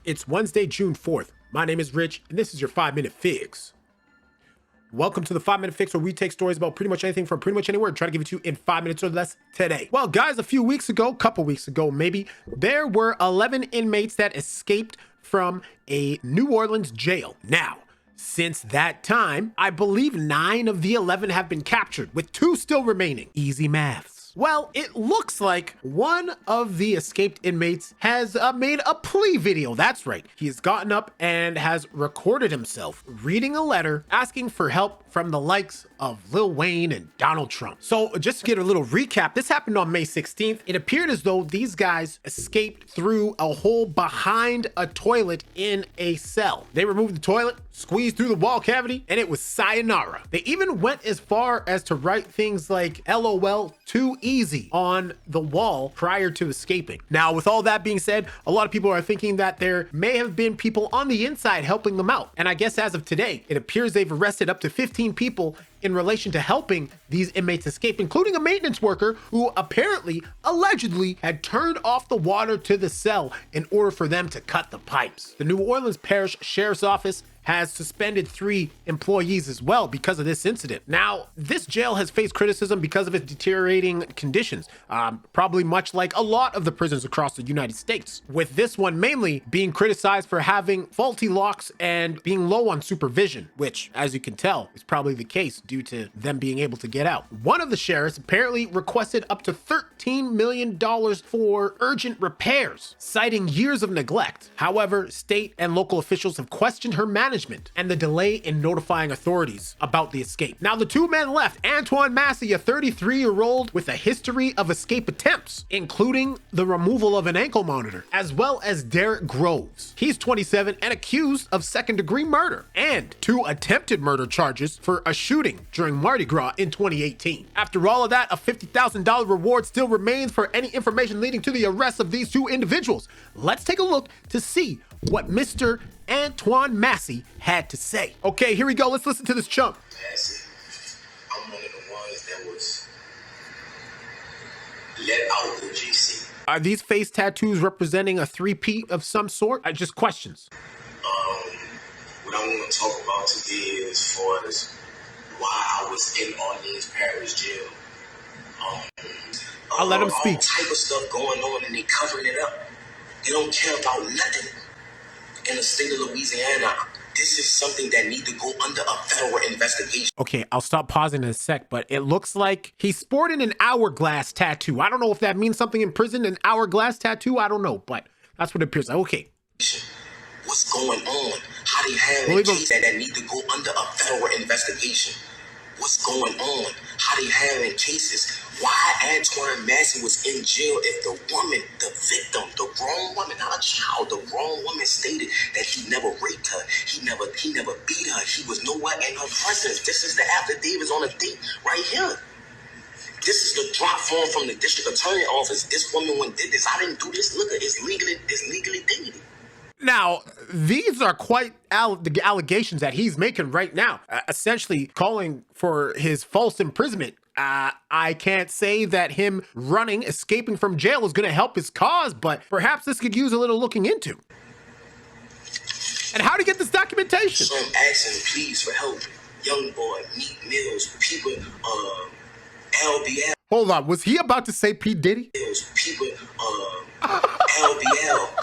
It's Wednesday, June 4th. My name is Rich, and this is your 5-Minute Fix. Welcome to the 5-Minute Fix, where we take stories about pretty much anything from pretty much anywhere and try to give it to you in 5 minutes or less today. Well, guys, a couple weeks ago maybe, there were 11 inmates that escaped from a New Orleans jail. Now, since that time, I believe 9 of the 11 have been captured, with 2 still remaining. Easy maths. Well, it looks like one of the escaped inmates has made a plea video. That's right. He has gotten up and has recorded himself reading a letter asking for help from the likes of Lil Wayne and Donald Trump. So just to get a little recap, this happened on May 16th. It appeared as though these guys escaped through a hole behind a toilet in a cell. They removed the toilet, squeezed through the wall cavity, and it was sayonara. They even went as far as to write things like LOL too easy on the wall prior to escaping. Now, with all that being said, a lot of people are thinking that there may have been people on the inside helping them out. And I guess as of today, it appears they've arrested up to 15 people in relation to helping these inmates escape, including a maintenance worker who allegedly had turned off the water to the cell in order for them to cut the pipes. The New Orleans Parish Sheriff's Office has suspended 3 employees as well because of this incident. Now, this jail has faced criticism because of its deteriorating conditions, probably much like a lot of the prisons across the United States, with this one mainly being criticized for having faulty locks and being low on supervision, which, as you can tell, is probably the case due to them being able to get out. One of the sheriffs apparently requested up to $13 million for urgent repairs, citing years of neglect. However, state and local officials have questioned her management and the delay in notifying authorities about the escape. Now, the 2 men left, Antoine Massey, a 33-year-old with a history of escape attempts, including the removal of an ankle monitor, as well as Derek Groves. He's 27 and accused of second-degree murder and 2 attempted murder charges for a shooting during Mardi Gras in 2018. After all of that, a $50,000 reward still remains for any information leading to the arrest of these 2 individuals. Let's take a look to see what Mr. Antoine Massey had to say. Okay, here we go. Let's listen to this chunk. Massey, I'm one of the ones that was let out of GC. Are these face tattoos representing a three-peat of some sort? Just questions. What I want to talk about today is as far as why I was in Orleans Parish Jail. I'll let him speak. All type of stuff going on and they covering it up. They don't care about nothing. In the state of Louisiana, this is something that needs to go under a federal investigation. Okay, I'll stop pausing in a sec, but it looks like he's sporting an hourglass tattoo. I don't know if that means something in prison, an hourglass tattoo. I don't know, but that's what it appears like. Okay. What's going on? How they have a case that need to go under a federal investigation? What's going on? How they having cases? Why Antoine Massey was in jail if the woman, the victim, the wrong woman, not a child, the wrong woman stated that he never raped her, he never beat her, he was nowhere in her presence. This is the affidavits on the date right here. This is the drop form from the district attorney office. This woman when did this. I didn't do this. Look, it's legally dated. Now, these are quite the allegations that he's making right now, essentially calling for his false imprisonment. I can't say that him escaping from jail is going to help his cause, but perhaps this could use a little looking into. And how to get this documentation? So I'm asking, please, for help. Young boy, Meat Mills, people, LBL. Hold on, was he about to say P. Diddy? People, LBL.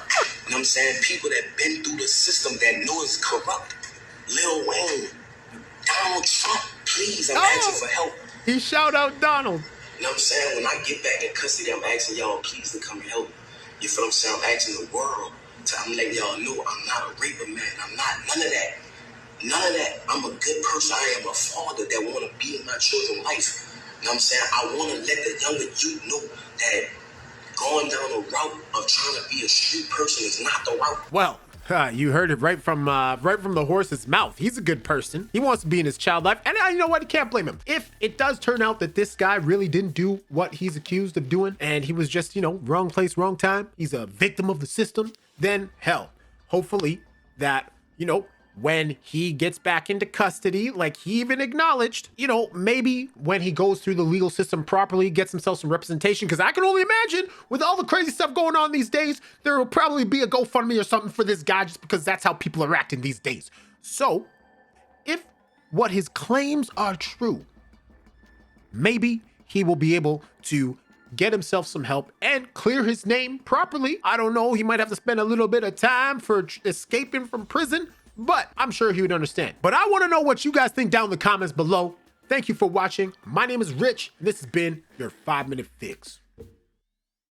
You know what I'm saying? People that been through the system that know it's corrupt. Lil Wayne, Donald Trump, please, I'm asking for help. He shout out Donald. You know what I'm saying? When I get back in custody, I'm asking y'all please to come and help. You feel what I'm saying? I'm asking the world I'm letting y'all know I'm not a raper, man. I'm not none of that. None of that. I'm a good person. I am a father that want to be in my children's life. You know what I'm saying? I want to let the younger youth know that going down the route of trying to be a street person is not the route. Well, you heard it right from the horse's mouth. He's a good person. He wants to be in his child life. And you know what? You can't blame him. If it does turn out that this guy really didn't do what he's accused of doing, and he was just, wrong place, wrong time, he's a victim of the system, then hell, hopefully that, when he gets back into custody, like he even acknowledged, you know, maybe when he goes through the legal system properly, gets himself some representation, because I can only imagine with all the crazy stuff going on these days, there will probably be a GoFundMe or something for this guy just because that's how people are acting these days. So if what his claims are true, maybe he will be able to get himself some help and clear his name properly. I don't know. He might have to spend a little bit of time for escaping from prison, but I'm sure he would understand. But I want to know what you guys think down in the comments below. Thank you for watching. My name is Rich, and this has been your 5-Minute Fix.